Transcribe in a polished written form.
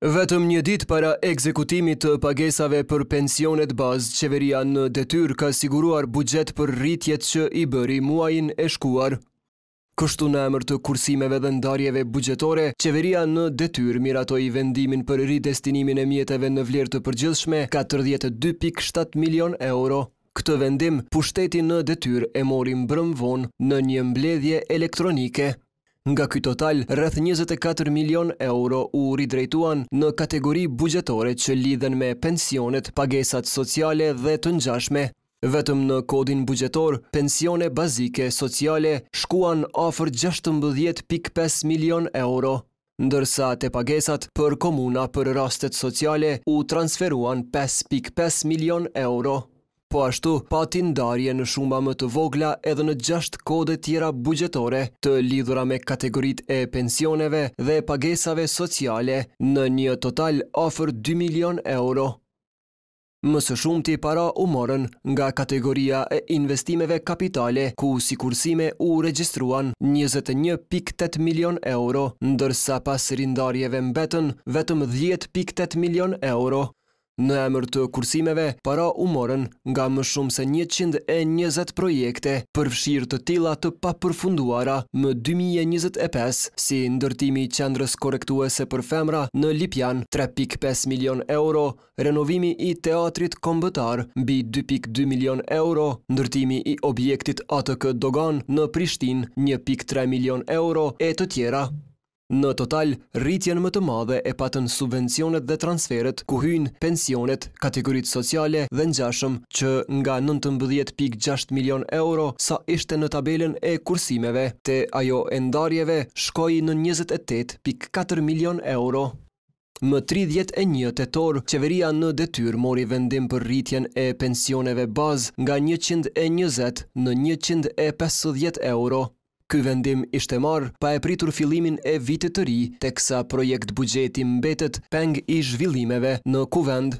Vetëm një ditë para ekzekutimit të pagesave për pensionet bazë, qeveria në detyrë ka siguruar buxhet për rritjet që i bëri muajin e shkuar. Kështu në emër të kursimeve dhe ndarjeve buxhetore, qeveria në detyrë miratoi vendimin për ridestinimin e mjeteve në vlerë të përgjithshme 42.7 milion euro. Këtë vendim pushteti në detyrë e mori mbrëm vonë në një mbledhje elektronike. Nga ky total, rreth 24 milion euro u ridrejtuan në kategori buxhetore që lidhen me pensionet, pagesat sociale dhe të ngjashme. Vetëm në kodin buxhetor, pensione bazike sociale shkuan afër 16.5 milion euro, ndërsa te pagesat për komuna për rastet sociale u transferuan 5.5 milion euro. Po ashtu, pati ndarje në shuma më të vogla edhe në 6 kode tjera buxhetore të lidhura me kategoritë e pensioneve dhe pagesave sociale në një total afër 2 milion euro. Më së shumti para u morën nga kategoria e investimeve kapitale, ku si kursime u regjistruan 21.8 milion euro, ndërsa pas rindarjeve mbetën vetëm 10.8 milion euro. Në emër të kursimeve, para u morën nga më shumë se 120 projekte, përfshirë të tilla të papërfunduara më 2025, si ndërtimi i qendrës korrektuese për femra në Lipjan 3.5 milion euro, renovimi i teatrit kombëtar mbi 2.2 milion euro, ndërtimi i objektit ATK Dogan në Prishtinë 1.3 milion euro e të tjera. Në total, rritjen më të madhe e patën subvencionet dhe transferet, ku hyjnë pensionet, kategoritë sociale dhe ngjashëm, që nga 19.6 milion euro sa ishte në tabelën e kursimeve, te ajo e ndarjeve shkoi në 28.4 milion euro. Më 31 tetor, qeveria në detyrë mori vendim për rritjen e pensioneve bazë nga 120 në 150 euro. Ky vendim ishte marrë pa e pritur fillimin e vitit të ri, teksa projekt buxheti mbetet peng i zhvillimeve në kuvend.